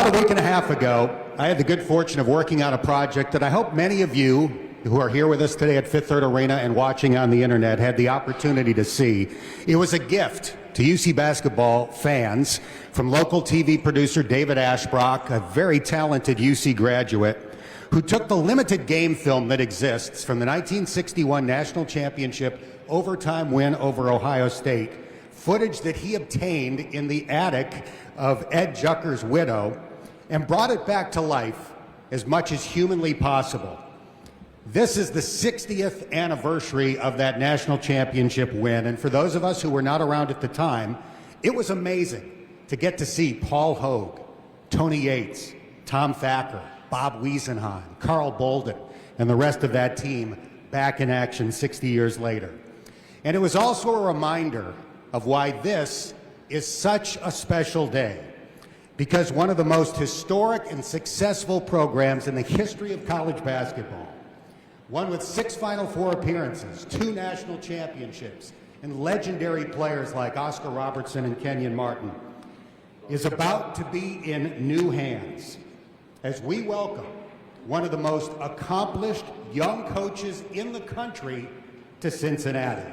About a week and a half ago, I had the good fortune of working on a project that I hope many of you who are here with us today at Fifth Third Arena and watching on the internet had the opportunity to see. It was a gift to UC basketball fans from local TV producer David Ashbrock, a very talented UC graduate, who took the limited game film that exists from the 1961 National Championship overtime win over Ohio State, footage that he obtained in the attic of Ed Jucker's widow, and brought it back to life as much as humanly possible. This is the 60th anniversary of that national championship win, and for those of us who were not around at the time, it was amazing to get to see Paul Hogue, Tony Yates, Tom Thacker, Bob Wiesenheim, Carl Bolden, and the rest of that team back in action 60 years later. And it was also a reminder of why this is such a special day, because one of the most historic and successful programs in the history of college basketball, one with 6 Final Four appearances, 2 national championships, and legendary players like Oscar Robertson and Kenyon Martin, is about to be in new hands as we welcome one of the most accomplished young coaches in the country to Cincinnati.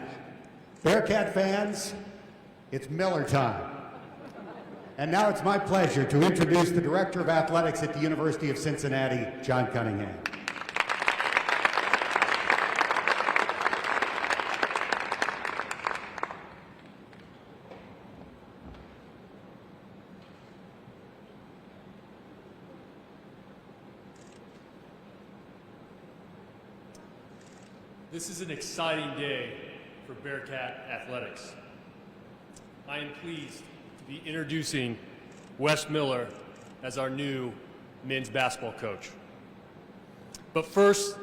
Bearcat fans, it's Miller time. And now it's my pleasure to introduce the Director of Athletics at the University of Cincinnati, John Cunningham. This is an exciting day for Bearcat Athletics. I am pleased to be introducing Wes Miller as our new men's basketball coach. But first,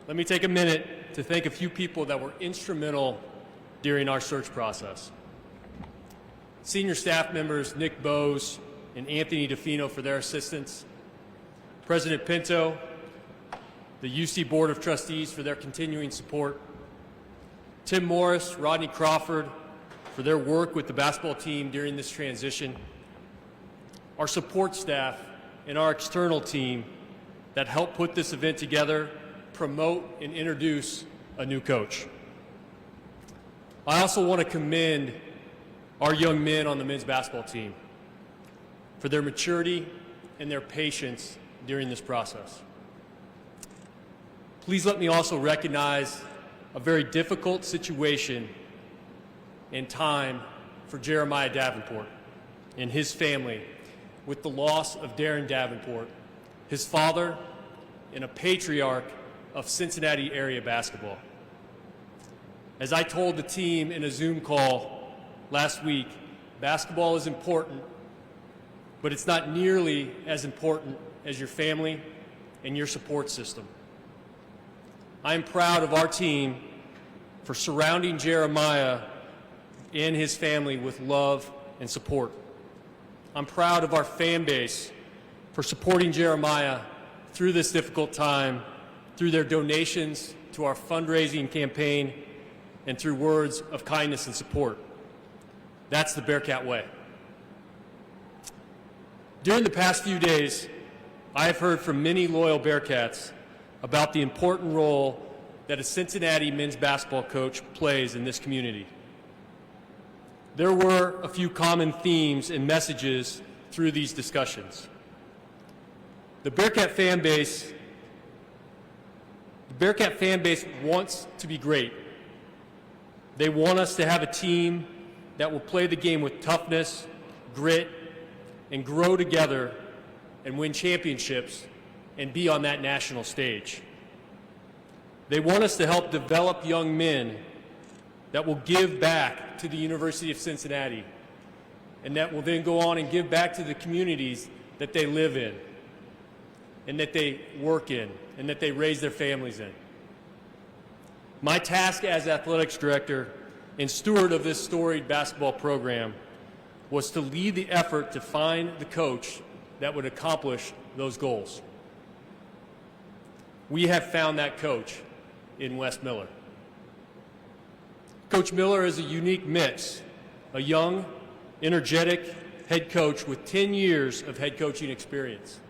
let me take a minute to thank a few people that were instrumental during our search process. Senior staff members Nick Bowes and Anthony DeFino for their assistance, President Pinto, the UC Board of Trustees for their continuing support, Tim Morris, Rodney Crawford for their work with the basketball team during this transition, our support staff and our external team that helped put this event together, promote and introduce a new coach. I also want to commend our young men on the men's basketball team for their maturity and their patience during this process. Please let me also recognize a very difficult situation and time for Jeremiah Davenport and his family with the loss of Darren Davenport, his father and a patriarch of Cincinnati area basketball. As I told the team in a Zoom call last week, basketball is important, but it's not nearly as important as your family and your support system. I am proud of our team for surrounding Jeremiah and his family with love and support. I'm proud of our fan base for supporting Jeremiah through this difficult time, through their donations to our fundraising campaign, and through words of kindness and support. That's the Bearcat way. During the past few days, I have heard from many loyal Bearcats about the important role that a Cincinnati men's basketball coach plays in this community. There were a few common themes and messages through these discussions. The Bearcat fan base wants to be great. They want us to have a team that will play the game with toughness, grit, and grow together and win championships and be on that national stage. They want us to help develop young men that will give back to the University of Cincinnati and that will then go on and give back to the communities that they live in and that they work in and that they raise their families in. My task as athletics director and steward of this storied basketball program was to lead the effort to find the coach that would accomplish those goals. We have found that coach in Wes Miller. Coach Miller is a unique mix, a young, energetic, head coach with 10 years of head coaching experience,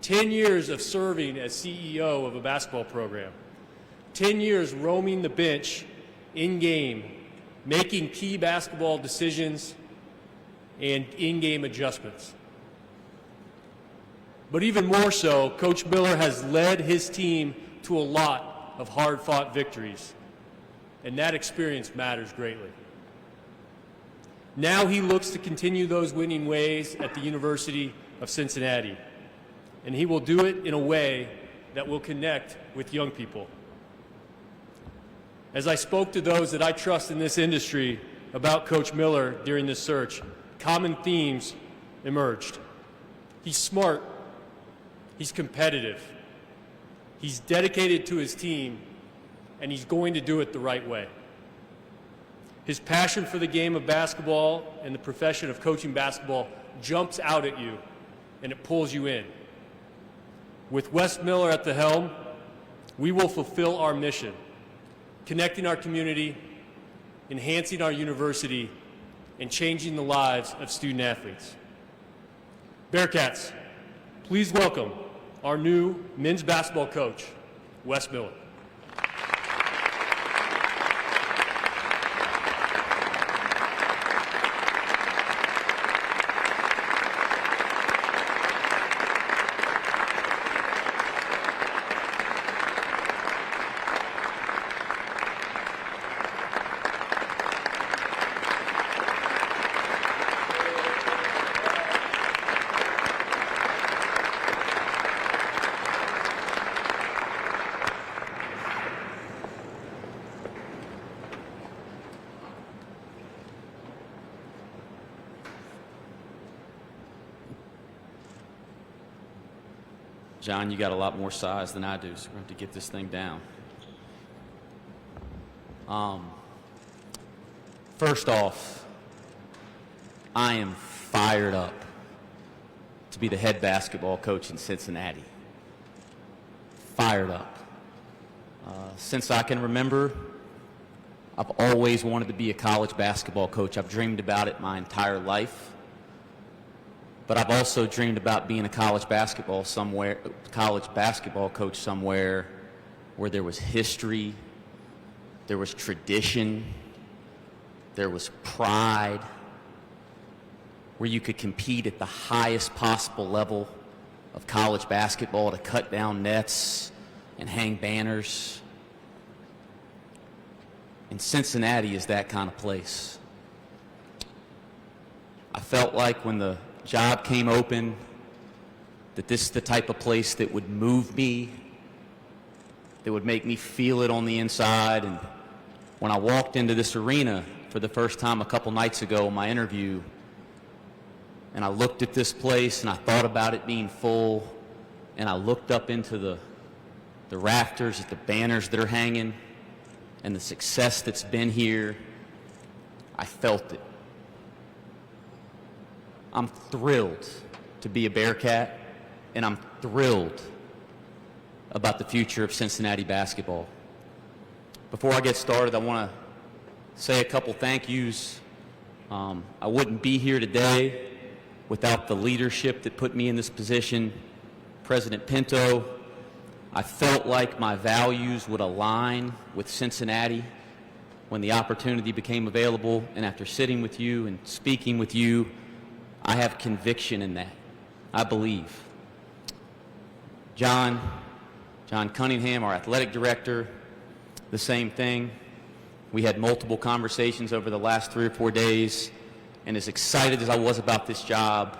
10 years of serving as CEO of a basketball program, 10 years roaming the bench in-game, making key basketball decisions and in-game adjustments. But even more so, Coach Miller has led his team to a lot of hard-fought victories, and that experience matters greatly. Now he looks to continue those winning ways at the University of Cincinnati, and he will do it in a way that will connect with young people. As I spoke to those that I trust in this industry about Coach Miller during this search, common themes emerged. He's smart, he's competitive, he's dedicated to his team, and he's going to do it the right way. His passion for the game of basketball and the profession of coaching basketball jumps out at you, and it pulls you in. With Wes Miller at the helm, we will fulfill our mission, connecting our community, enhancing our university, and changing the lives of student athletes. Bearcats, please welcome our new men's basketball coach, Wes Miller. John, you got a lot more size than I do, so we're going to have to get this thing down. First off, I am fired up to be the head basketball coach in Cincinnati. Fired up. Since I can remember, I've always wanted to be a college basketball coach. I've dreamed about it my entire life. But I've also dreamed about being a college basketball coach somewhere where there was history, there was tradition, there was pride, where you could compete at the highest possible level of college basketball to cut down nets and hang banners. And Cincinnati is that kind of place. I felt like when the job came open that this is the type of place that would move me, that would make me feel it on the inside. And when I walked into this arena for the first time a couple nights ago in my interview, and I looked at this place and I thought about it being full, and I looked up into the rafters at the banners that are hanging and the success that's been here, I felt it. I'm thrilled to be a Bearcat, and I'm thrilled about the future of Cincinnati basketball. Before I get started, I want to say a couple thank yous. I wouldn't be here today without the leadership that put me in this position. President Pinto, I felt like my values would align with Cincinnati when the opportunity became available, and after sitting with you and speaking with you, I have conviction in that. I believe. John Cunningham, our athletic director, the same thing. We had multiple conversations over the last 3 or 4 days, and as excited as I was about this job,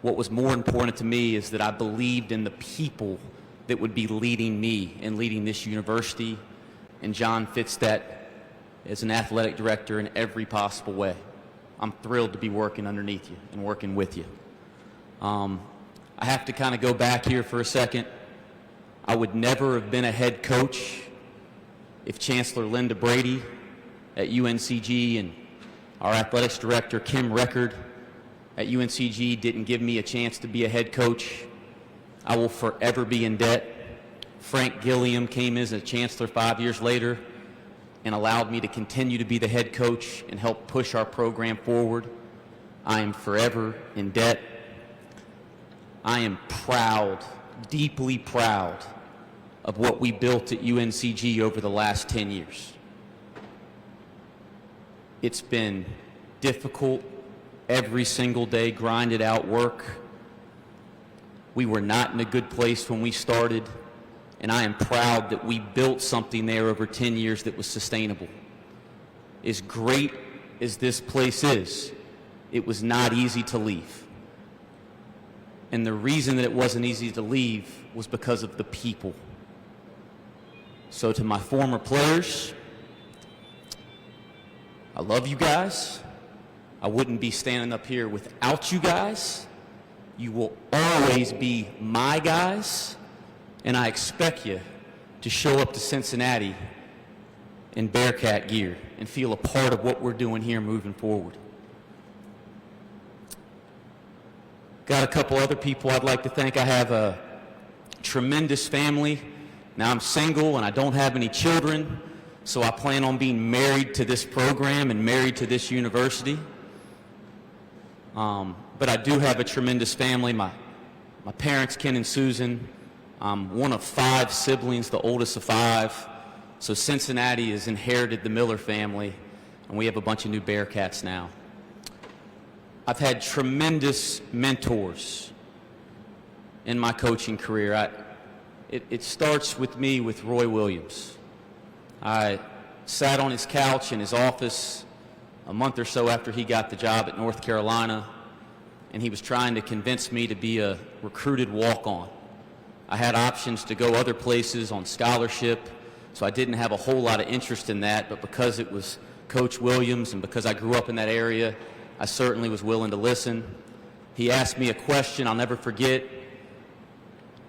what was more important to me is that I believed in the people that would be leading me and leading this university, and John fits that as an athletic director in every possible way. I'm thrilled to be working underneath you and working with you. I have to kind of go back here for a second. I would never have been a head coach if Chancellor Linda Brady at UNCG and our athletics director Kim Record at UNCG didn't give me a chance to be a head coach. I will forever be in debt. Frank Gilliam came as a chancellor 5 years later and allowed me to continue to be the head coach and help push our program forward. I am forever in debt. I am proud, deeply proud, of what we built at UNCG over the last 10 years. It's been difficult, every single day, grinded out work. We were not in a good place when we started, and I am proud that we built something there over 10 years that was sustainable. As great as this place is, it was not easy to leave. And the reason that it wasn't easy to leave was because of the people. So to my former players, I love you guys. I wouldn't be standing up here without you guys. You will always be my guys, and I expect you to show up to Cincinnati in Bearcat gear and feel a part of what we're doing here moving forward. Got a couple other people I'd like to thank. I have a tremendous family. Now I'm single and I don't have any children, so I plan on being married to this program and married to this university. But I do have a tremendous family. My parents, Ken and Susan. I'm one of 5 siblings, the oldest of 5. So Cincinnati has inherited the Miller family, and we have a bunch of new Bearcats now. I've had tremendous mentors in my coaching career. It starts with me with Roy Williams. I sat on his couch in his office a month or so after he got the job at North Carolina, and he was trying to convince me to be a recruited walk-on. I had options to go other places on scholarship, so I didn't have a whole lot of interest in that, but because it was Coach Williams and because I grew up in that area, I certainly was willing to listen. He asked me a question I'll never forget,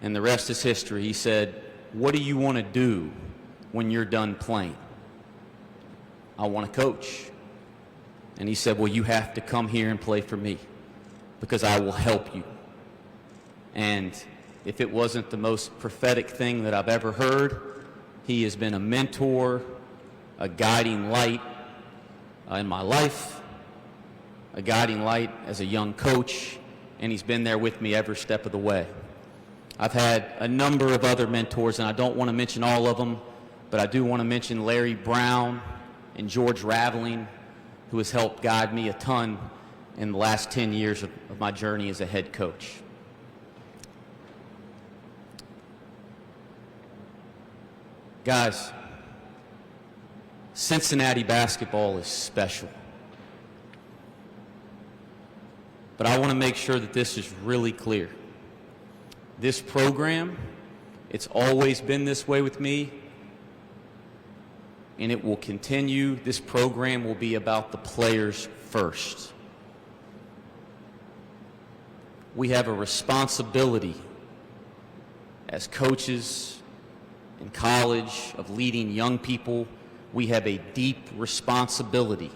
and the rest is history. He said, "What do you want to do when you're done playing?" "I want to coach." And he said, "Well, you have to come here and play for me because I will help you." And if it wasn't the most prophetic thing that I've ever heard, he has been a mentor, a guiding light in my life, a guiding light as a young coach, and he's been there with me every step of the way. I've had a number of other mentors, and I don't want to mention all of them, but I do want to mention Larry Brown and George Raveling, who has helped guide me a ton in the last 10 years of my journey as a head coach. Guys, Cincinnati basketball is special. But I want to make sure that this is really clear. This program, it's always been this way with me, and it will continue. This program will be about the players first. We have a responsibility as coaches in college of leading young people. We have a deep responsibility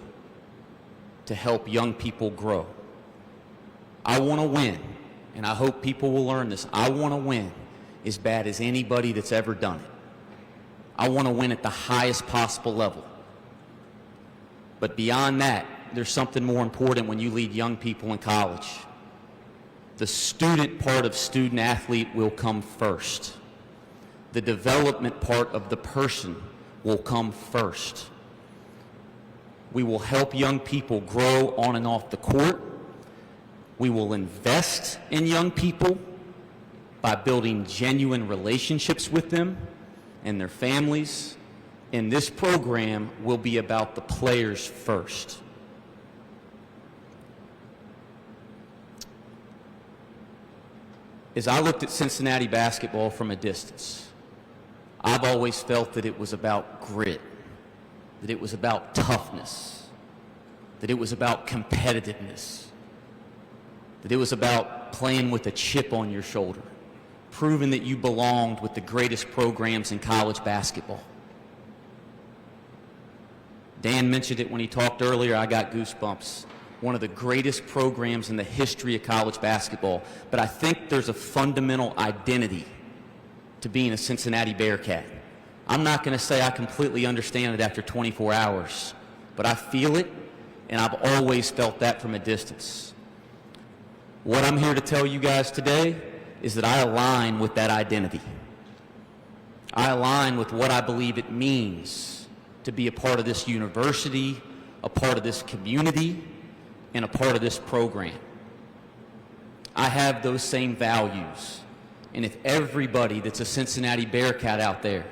to help young people grow. I want to win, and I hope people will learn this. I want to win as bad as anybody that's ever done it. I want to win at the highest possible level. But beyond that, there's something more important when you lead young people in college. The student part of student athlete will come first. The development part of the person will come first. We will help young people grow on and off the court. We will invest in young people by building genuine relationships with them and their families. And this program will be about the players first. As I looked at Cincinnati basketball from a distance, I've always felt that it was about grit, that it was about toughness, that it was about competitiveness, that it was about playing with a chip on your shoulder, proving that you belonged with the greatest programs in college basketball. Dan mentioned it when he talked earlier. I got goosebumps. One of the greatest programs in the history of college basketball. But I think there's a fundamental identity to being a Cincinnati Bearcat. I'm not going to say I completely understand it after 24 hours, but I feel it, and I've always felt that from a distance. What I'm here to tell you guys today is that I align with that identity. I align with what I believe it means to be a part of this university, a part of this community, and a part of this program. I have those same values. And if everybody that's a Cincinnati Bearcat out there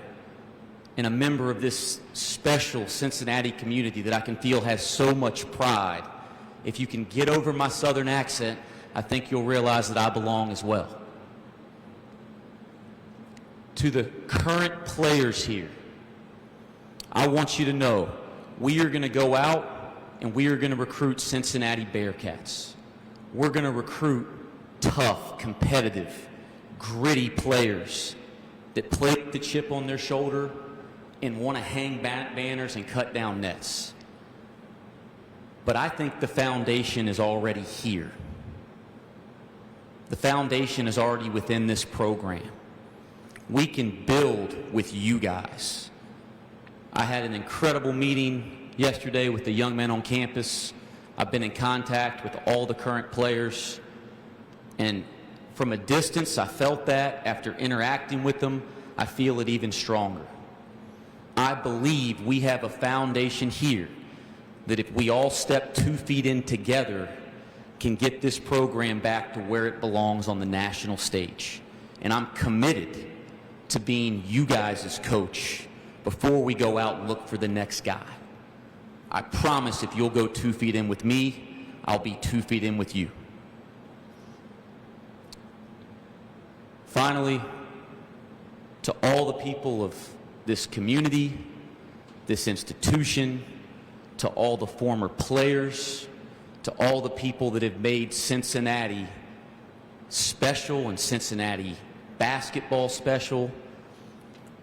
and a member of this special Cincinnati community that I can feel has so much pride, if you can get over my southern accent, I think you'll realize that I belong as well. To the current players here, I want you to know we are going to go out and we are going to recruit Cincinnati Bearcats. We're going to recruit tough, competitive, gritty players that play with the chip on their shoulder and want to hang banners and cut down nets. But I think the foundation is already here. The foundation is already within this program. We can build with you guys. I had an incredible meeting yesterday with the young men on campus. I've been in contact with all the current players, and from a distance, I felt that. After interacting with them, I feel it even stronger. I believe we have a foundation here that if we all step 2 feet in together, can get this program back to where it belongs on the national stage. And I'm committed to being you guys' coach before we go out and look for the next guy. I promise if you'll go 2 feet in with me, I'll be 2 feet in with you. Finally, to all the people of this community, this institution, to all the former players, to all the people that have made Cincinnati special and Cincinnati basketball special,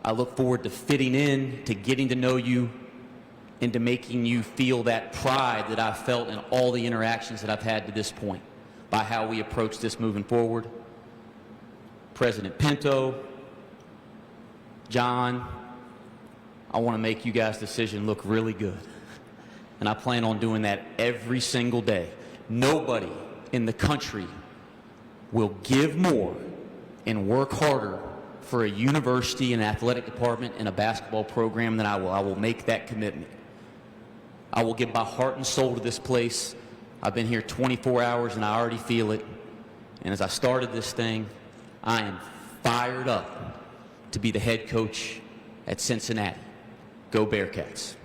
I look forward to fitting in, to getting to know you, and to making you feel that pride that I've felt in all the interactions that I've had to this point by how we approach this moving forward. President Pinto, John, I want to make you guys' decision look really good. And I plan on doing that every single day. Nobody in the country will give more and work harder for a university, an athletic department, and a basketball program than I will. I will make that commitment. I will give my heart and soul to this place. I've been here 24 hours and I already feel it. And as I started this thing, I am fired up to be the head coach at Cincinnati. Go Bearcats.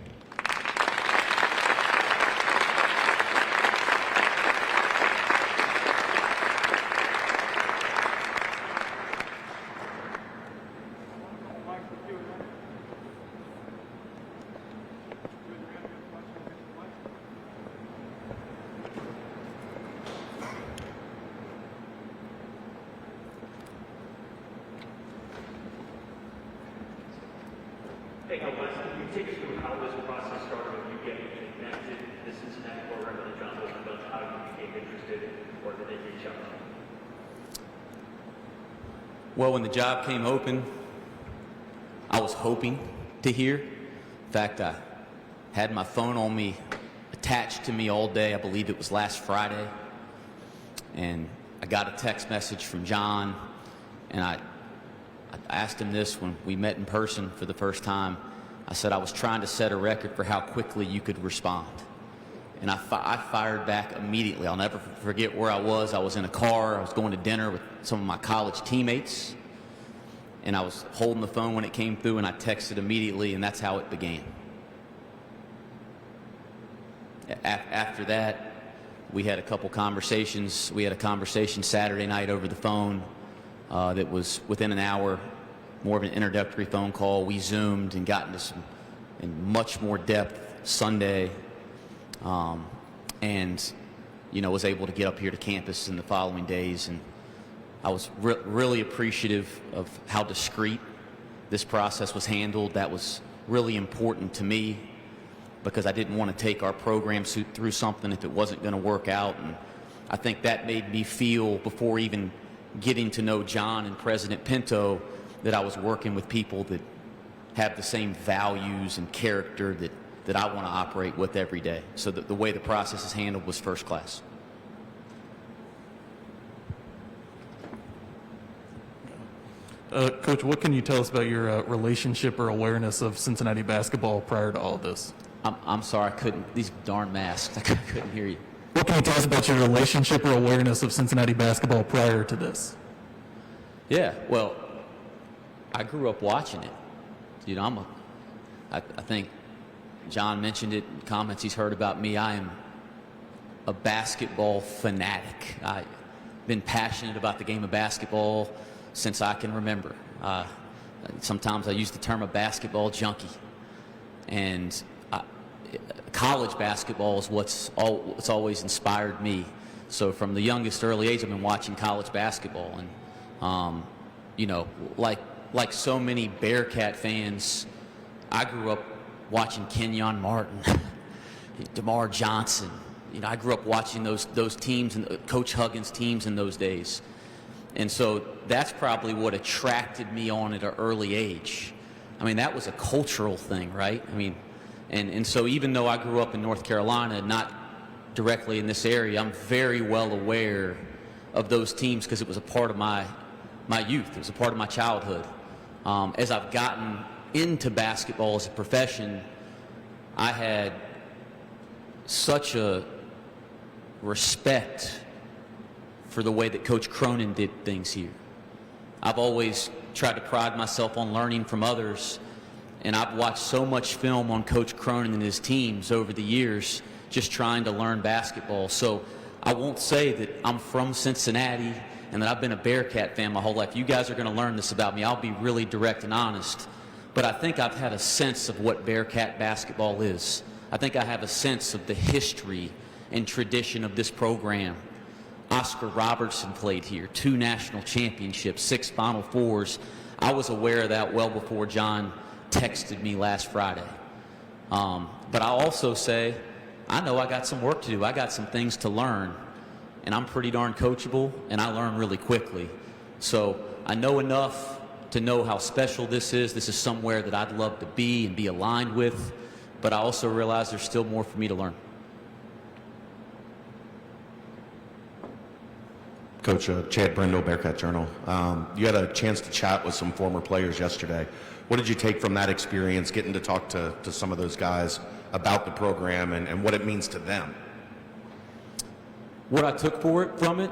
Hey, Wes, can you take us through how this process started with you getting connected to the Cincinnati program and the John Wilson Bunch, how you became interested, or did they reach out? Well, when the job came open, I was hoping to hear. In fact, I had my phone on me, attached to me all day. I believe it was last Friday. And I got a text message from John, and I asked him this when we met in person for the first time. I said I was trying to set a record for how quickly you could respond. And I fired back immediately. I'll never forget where I was. I was in a car. I was going to dinner with some of my college teammates. And I was holding the phone when it came through, and I texted immediately, and that's how it began. After that, we had a couple conversations. We had a conversation Saturday night over the phone that was within an hour, more of an introductory phone call. We Zoomed and got into some in much more depth Sunday, and was able to get up here to campus in the following days. And I was really appreciative of how discreet this process was handled. That was really important to me because I didn't want to take our program through something if it wasn't going to work out. And I think that made me feel, before even getting to know John and President Pinto, that I was working with people that have the same values and character that I want to operate with every day. So the way the process is handled was first class. Coach, what can you tell us about your relationship or awareness of Cincinnati basketball prior to all of this? I'm sorry, I couldn't. These darn masks, I couldn't hear you. What can you tell us about your relationship or awareness of Cincinnati basketball prior to this? Yeah, well, I grew up watching it. You know, I think John mentioned it in comments he's heard about me. I am a basketball fanatic. I've been passionate about the game of basketball since I can remember. Sometimes I use the term a basketball junkie. And college basketball is what's always inspired me. So from the youngest early age, I've been watching college basketball. And, you know, like so many Bearcat fans, I grew up watching Kenyon Martin, DeMar Johnson. You know, I grew up watching those teams and Coach Huggins' teams in those days. And so that's probably what attracted me on at an early age. I mean, that was a cultural thing, right? I mean, and so even though I grew up in North Carolina, not directly in this area, I'm very well aware of those teams because it was a part of my youth. It was a part of my childhood. As I've gotten into basketball as a profession, I had such a respect for the way that Coach Cronin did things here. I've always tried to pride myself on learning from others, and I've watched so much film on Coach Cronin and his teams over the years just trying to learn basketball. So I won't say that I'm from Cincinnati and that I've been a Bearcat fan my whole life. You guys are going to learn this about me. I'll be really direct and honest. But I think I've had a sense of what Bearcat basketball is. I think I have a sense of the history and tradition of this program. Oscar Robertson played here, 2 national championships, 6 Final Fours. I was aware of that well before John texted me last Friday. But I'll also say, I know I got some work to do. I got some things to learn. And I'm pretty darn coachable, and I learn really quickly. So I know enough to know how special this is. This is somewhere that I'd love to be and be aligned with. But I also realize there's still more for me to learn. Coach, Chad Brindle, Bearcat Journal. You had a chance to chat with some former players yesterday. What did you take from that experience, getting to talk to some of those guys about the program and what it means to them? What I took from it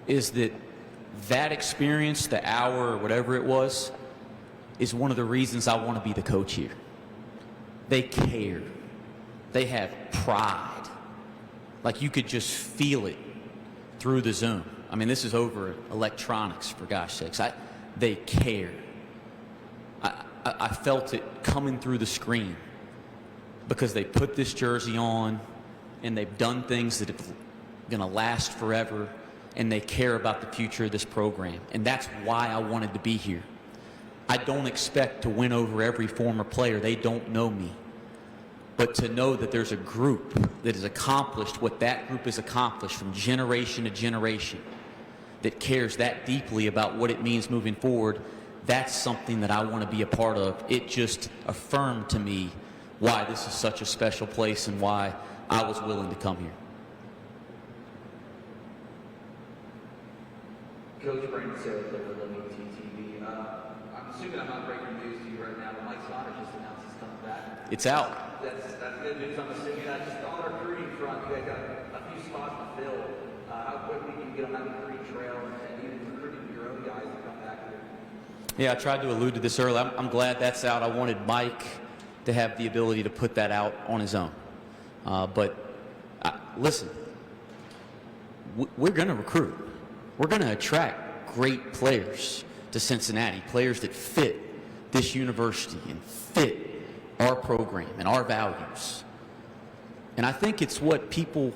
is that experience, the hour or whatever it was, is one of the reasons I want to be the coach here. They care. They have pride. Like you could just feel it through the Zoom. I mean, this is over electronics, for gosh sakes. They care. I felt it coming through the screen because they put this jersey on and they've done things that are going to last forever, and they care about the future of this program. And that's why I wanted to be here. I don't expect to win over every former player. They don't know me. But to know that there's a group that has accomplished what that group has accomplished from generation to generation, that cares that deeply about what it means moving forward, that's something that I want to be a part of. It just affirmed to me why this is such a special place and why I was willing to come here. Coach Brandon Sarah, WTTV. I'm assuming I'm not breaking news to you right now, but Mike Slaughter just announced he's coming back. It's out. That's good news. I'm assuming that just on the recruiting front, you guys got a few spots to fill. How quickly can you get on that recruiting trail and even recruiting your own guys to come back here? Yeah, I tried to allude to this earlier. I'm glad that's out. I wanted Mike to have the ability to put that out on his own. Listen, we're going to recruit. We're going to attract great players to Cincinnati, players that fit this university and fit our program and our values. And I think it's what people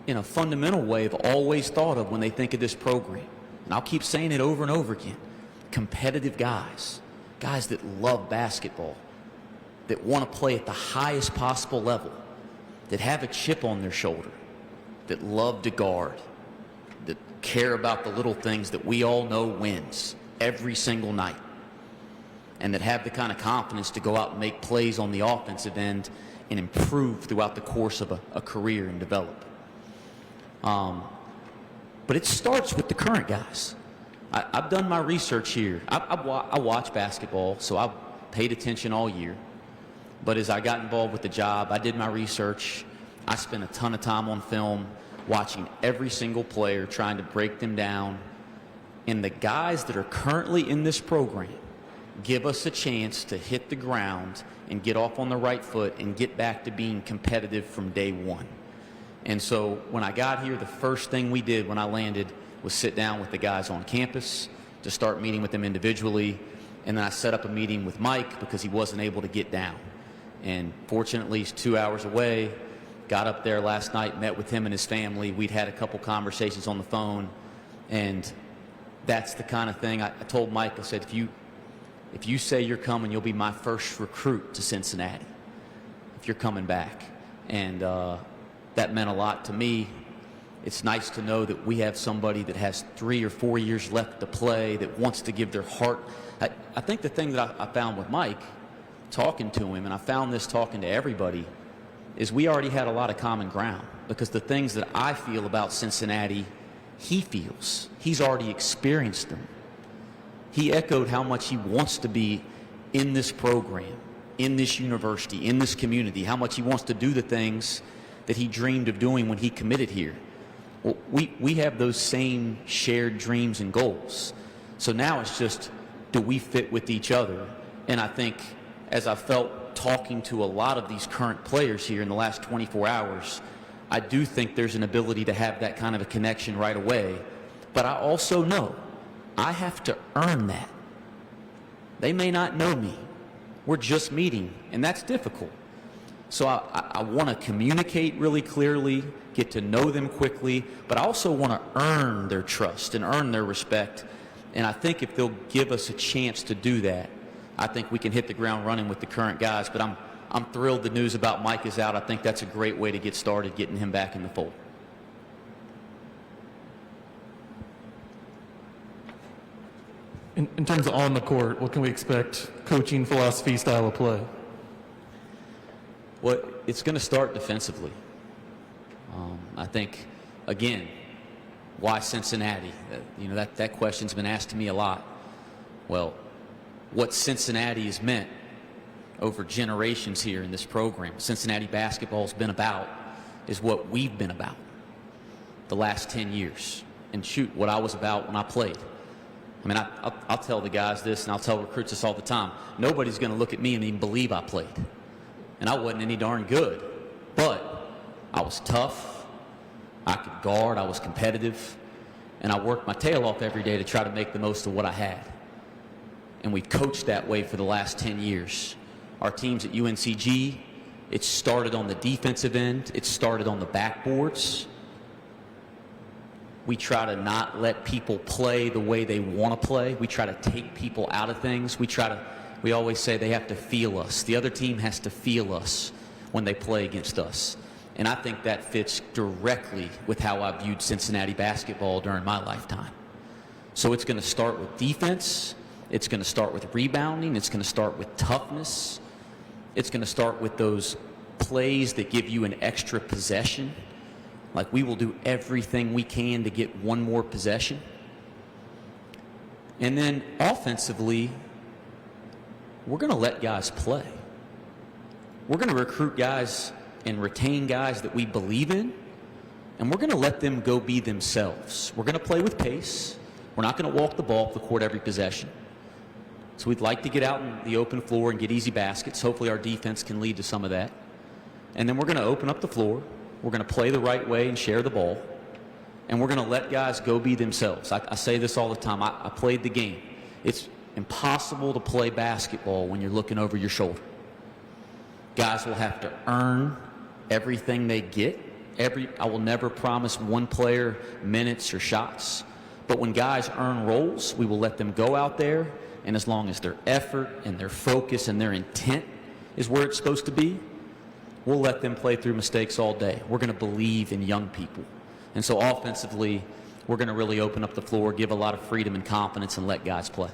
in a fundamental way have always thought of when they think of this program. And I'll keep saying it over and over again. Competitive guys, guys that love basketball, that want to play at the highest possible level, that have a chip on their shoulder, that love to guard, that care about the little things that we all know wins every single night, and that have the kind of confidence to go out and make plays on the offensive end and improve throughout the course of a career and develop. But it starts with the current guys. I've done my research here. I watch basketball, so I've paid attention all year. But as I got involved with the job, I did my research. I spent a ton of time on film watching every single player, trying to break them down. And the guys that are currently in this program give us a chance to hit the ground and get off on the right foot and get back to being competitive from day one. And so when I got here, the first thing we did when I landed was sit down with the guys on campus to start meeting with them individually. And then I set up a meeting with Mike because he wasn't able to get down. And fortunately, he's 2 hours away. Got up there last night, met with him and his family. We'd had a couple conversations on the phone. And that's the kind of thing I told Mike. I said, if you say you're coming, you'll be my first recruit to Cincinnati if you're coming back. And that meant a lot to me. It's nice to know that we have somebody that has 3 or 4 years left to play, that wants to give their heart. I think the thing that I found with Mike, talking to him, and I found this talking to everybody, is we already had a lot of common ground, because the things that I feel about Cincinnati, he feels. He's already experienced them. He echoed how much he wants to be in this program, in this university, in this community, how much he wants to do the things that he dreamed of doing when he committed here. Well, we have those same shared dreams and goals. So now it's just, do we fit with each other? And I think, as I felt talking to a lot of these current players here in the last 24 hours, I do think there's an ability to have that kind of a connection right away. But I also know I have to earn that. They may not know me. We're just meeting, and that's difficult. So I want to communicate really clearly, get to know them quickly, but I also want to earn their trust and earn their respect. And I think if they'll give us a chance to do that, I think we can hit the ground running with the current guys. But I'm thrilled the news about Mike is out. I think that's a great way to get started, getting him back in the fold. In terms of on the court, what can we expect coaching philosophy, style of play? Well, it's going to start defensively. I think, again, why Cincinnati? That question's been asked to me a lot. Well, what Cincinnati has meant over generations here in this program, Cincinnati basketball's been about, is what we've been about the last 10 years. And shoot, what I was about when I played. I mean, I'll tell the guys this, and I'll tell recruits this all the time. Nobody's going to look at me and even believe I played. And I wasn't any darn good. But I was tough. I could guard. I was competitive. And I worked my tail off every day to try to make the most of what I had. And we've coached that way for the last 10 years. Our teams at UNCG, it started on the defensive end. It started on the backboards. We try to not let people play the way they want to play. We try to take people out of things. We always say they have to feel us. The other team has to feel us when they play against us. And I think that fits directly with how I viewed Cincinnati basketball during my lifetime. So it's going to start with defense. It's going to start with rebounding. It's going to start with toughness. It's going to start with those plays that give you an extra possession. Like, we will do everything we can to get one more possession. And then offensively, we're going to let guys play. We're going to recruit guys and retain guys that we believe in, and we're going to let them go be themselves. We're going to play with pace. We're not going to walk the ball up the court every possession. So we'd like to get out in the open floor and get easy baskets. Hopefully our defense can lead to some of that. And then we're going to open up the floor. We're going to play the right way and share the ball. And we're going to let guys go be themselves. I say this all the time. I played the game. It's impossible to play basketball when you're looking over your shoulder. Guys will have to earn everything they get. I will never promise one player minutes or shots. But when guys earn roles, we will let them go out there. And as long as their effort and their focus and their intent is where it's supposed to be, we'll let them play through mistakes all day. We're going to believe in young people. And so offensively, we're going to really open up the floor, give a lot of freedom and confidence, and let guys play.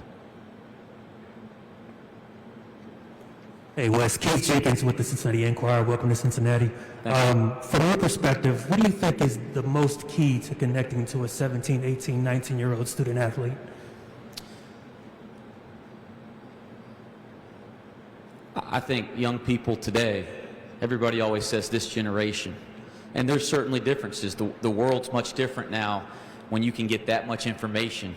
Hey, Wes. Keith Jenkins with the Cincinnati Enquirer. Welcome to Cincinnati. From your perspective, what do you think is the most key to connecting to a 17, 18, 19-year-old student athlete? I think young people today, everybody always says this generation, and there's certainly differences. The world's much different now when you can get that much information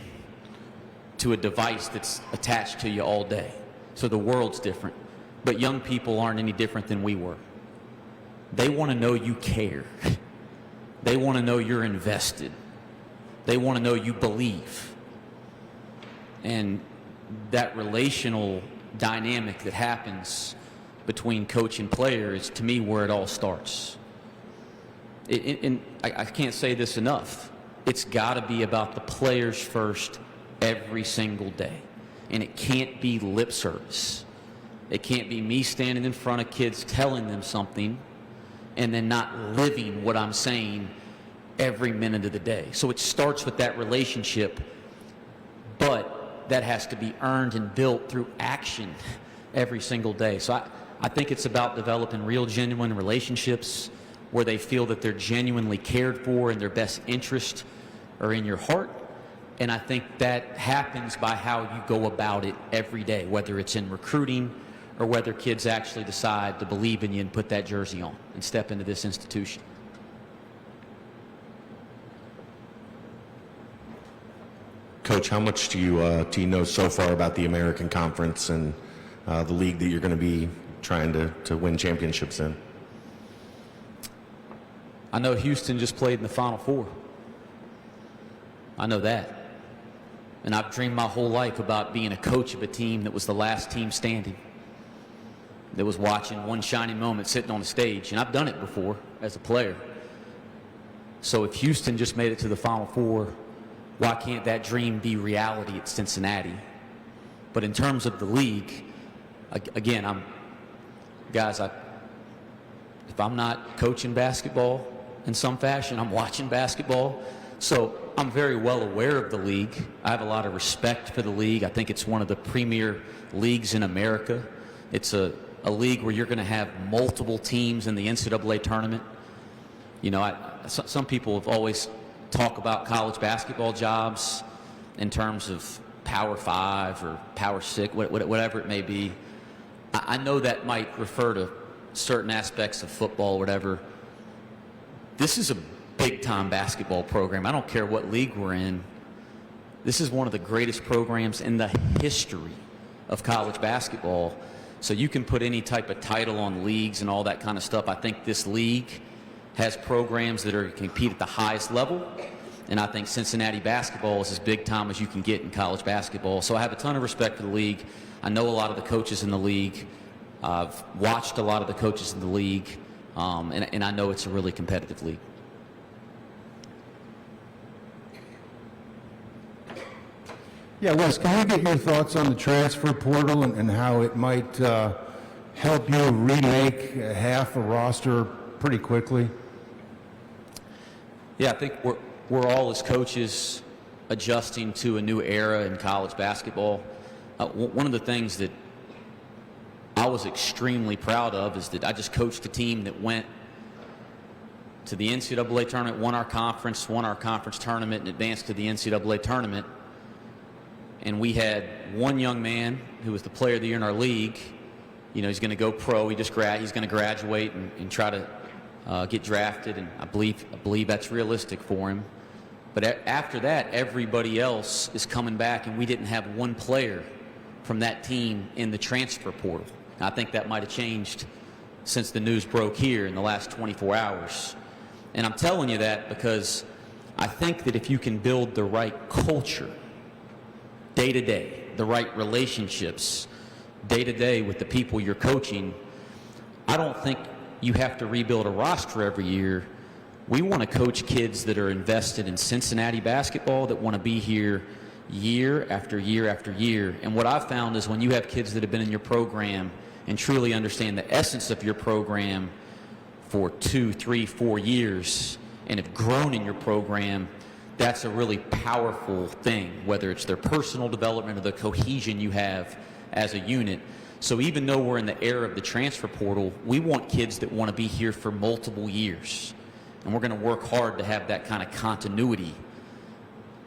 to a device that's attached to you all day. So the world's different. But young people aren't any different than we were. They want to know you care. They want to know you're invested. They want to know you believe. And that relational dynamic that happens between coach and player is, to me, where it all starts. And I can't say this enough. It's got to be about the players first every single day. And it can't be lip service. It can't be me standing in front of kids telling them something and then not living what I'm saying every minute of the day. So it starts with that relationship, but that has to be earned and built through action every single day. So I think it's about developing real, genuine relationships where they feel that they're genuinely cared for and their best interest are in your heart. And I think that happens by how you go about it every day, whether it's in recruiting or whether kids actually decide to believe in you and put that jersey on and step into this institution. Coach, how much do you know so far about the American Conference and the league that you're going to be trying to win championships in? I know Houston just played in the Final Four. I know that. And I've dreamed my whole life about being a coach of a team that was the last team standing, that was watching one shining moment sitting on the stage. And I've done it before as a player. So if Houston just made it to the Final Four, why can't that dream be reality at Cincinnati? But in terms of the league, again, if I'm not coaching basketball in some fashion, I'm watching basketball. So I'm very well aware of the league. I have a lot of respect for the league. I think it's one of the premier leagues in America. It's a league where you're going to have multiple teams in the NCAA tournament. You know, some people have always talked about college basketball jobs in terms of Power 5 or Power 6, whatever it may be. I know that might refer to certain aspects of football or whatever. This is a big-time basketball program. I don't care what league we're in. This is one of the greatest programs in the history of college basketball. So you can put any type of title on leagues and all that kind of stuff. I think this league has programs that are compete at the highest level, and I think Cincinnati basketball is as big time as you can get in college basketball. So I have a ton of respect for the league. I know a lot of the coaches in the league. I've watched a lot of the coaches in the league, and I know it's a really competitive league. Yeah, Wes, can we get your thoughts on the transfer portal and how it might help you remake half a roster pretty quickly? Yeah, I think we're all as coaches adjusting to a new era in college basketball. One of the things that I was extremely proud of is that I just coached a team that went to the NCAA tournament, won our conference tournament, and advanced to the NCAA tournament. And we had one young man who was the player of the year in our league. You know, he's going to go pro. He's going to graduate and try to get drafted, and I believe that's realistic for him. But after that, everybody else is coming back, and we didn't have one player from that team in the transfer portal. I think that might have changed since the news broke here in the last 24 hours. And I'm telling you that because I think that if you can build the right culture day to day, the right relationships day to day with the people you're coaching, I don't think you have to rebuild a roster every year. We want to coach kids that are invested in Cincinnati basketball, that want to be here year after year after year. And what I've found is when you have kids that have been in your program and truly understand the essence of your program for 2, 3, 4 years and have grown in your program, that's a really powerful thing, whether it's their personal development or the cohesion you have as a unit. So even though we're in the era of the transfer portal, we want kids that want to be here for multiple years. And we're going to work hard to have that kind of continuity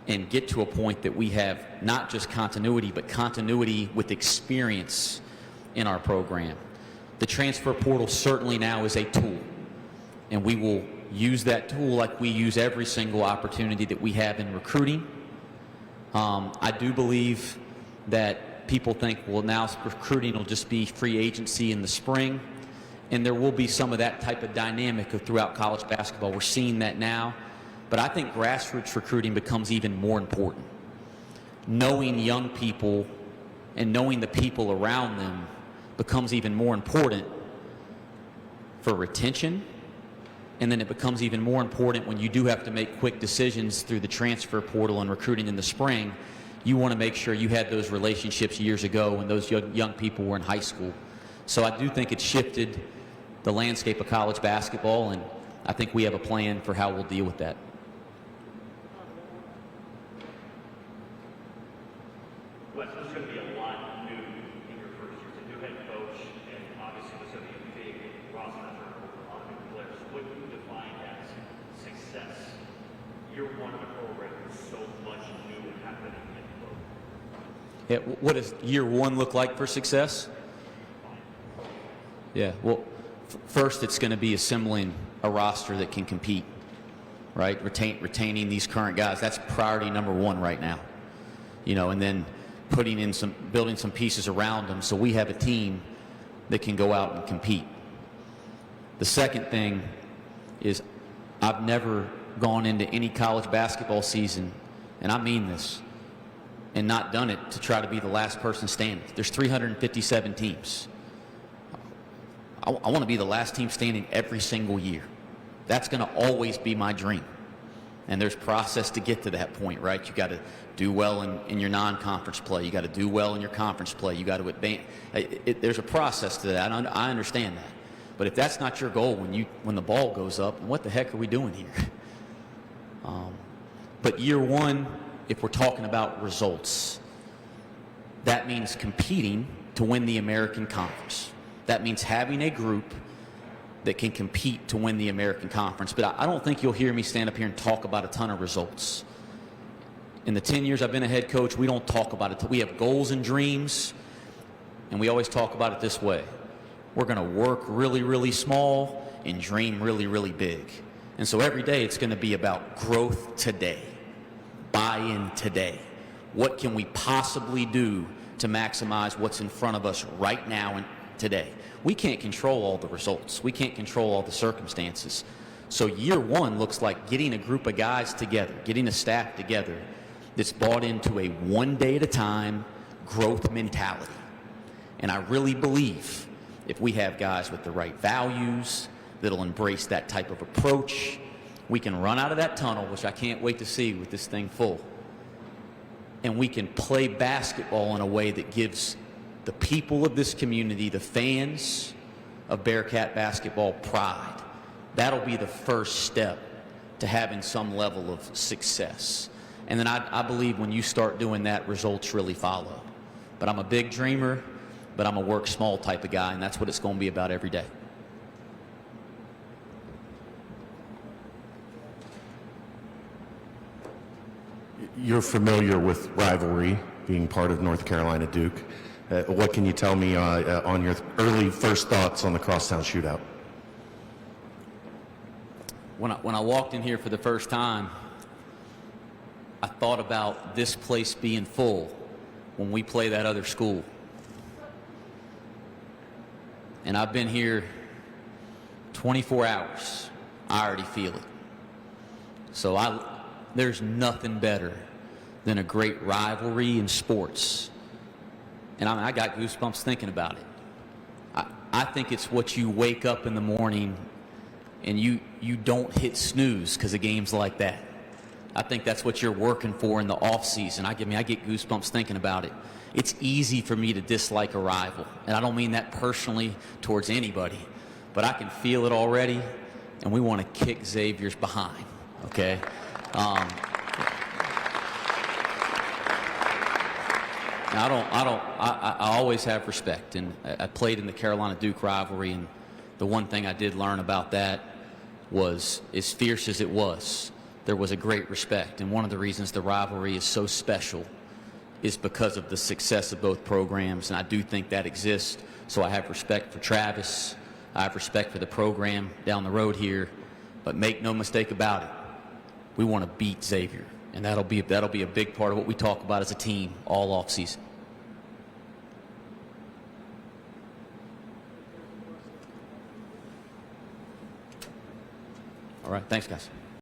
and get to a point that we have not just continuity, but continuity with experience in our program. The transfer portal certainly now is a tool, and we will use that tool like we use every single opportunity that we have in recruiting. I do believe that people think, well, now recruiting will just be free agency in the spring, and there will be some of that type of dynamic throughout college basketball. We're seeing that now, but I think grassroots recruiting becomes even more important. Knowing young people and knowing the people around them becomes even more important for retention, and then it becomes even more important when you do have to make quick decisions through the transfer portal and recruiting in the spring. You want to make sure you had those relationships years ago when those young people were in high school. So I do think it's shifted the landscape of college basketball, and I think we have a plan for how we'll deal with that. Wes, there's going to be a lot new in your first year. It's a new head coach, and obviously there's going to be a big roster for a lot of new players. What do you define as success? Year one of the program is so much new and happening in the program. Yeah, what does year one look like for success? Yeah, well, first it's going to be assembling a roster that can compete, right? Retaining these current guys. That's priority number one right now. And then building some pieces around them so we have a team that can go out and compete. The second thing is I've never gone into any college basketball season, and I mean this, and not done it to try to be the last person standing. There's 357 teams. I want to be the last team standing every single year. That's going to always be my dream. And there's process to get to that point, right? You got to do well in your non-conference play. You got to do well in your conference play. You got to advance. There's a process to that. I understand that. But if that's not your goal when the ball goes up, what the heck are we doing here? But year one, if we're talking about results, that means competing to win the American Conference. That means having a group that can compete to win the American Conference. But I don't think you'll hear me stand up here and talk about a ton of results. In the 10 years I've been a head coach, we don't talk about it. We have goals and dreams, and we always talk about it this way. We're going to work really, really small and dream really, really big. And so every day it's going to be about growth today, buy-in today. What can we possibly do to maximize what's in front of us right now and today? We can't control all the results. We can't control all the circumstances. So year one looks like getting a group of guys together, getting a staff together that's bought into a one day at a time growth mentality. And I really believe if we have guys with the right values that'll embrace that type of approach, we can run out of that tunnel, which I can't wait to see with this thing full. And we can play basketball in a way that gives the people of this community, the fans of Bearcat basketball, pride. That'll be the first step to having some level of success. And then I believe when you start doing that, results really follow. But I'm a big dreamer, but I'm a work small type of guy, and that's what it's going to be about every day. You're familiar with rivalry, being part of North Carolina Duke. What can you tell me on your early first thoughts on the Crosstown shootout? When I walked in here for the first time, I thought about this place being full when we play that other school. And I've been here 24 hours. I already feel it. So there's nothing better than a great rivalry in sports. And I got goosebumps thinking about it. I think it's what you wake up in the morning and you don't hit snooze because of games like that. I think that's what you're working for in the off season. I get goosebumps thinking about it. It's easy for me to dislike a rival, and I don't mean that personally towards anybody, but I can feel it already, and we want to kick Xavier's behind. Okay. I always have respect, and I played in the Carolina-Duke rivalry, and the one thing I did learn about that was, as fierce as it was, there was a great respect. And one of the reasons the rivalry is so special is because of the success of both programs, and I do think that exists. So I have respect for Travis. I have respect for the program down the road here, but make no mistake about it, we want to beat Xavier, and that'll be a big part of what we talk about as a team all offseason. All right, thanks, guys.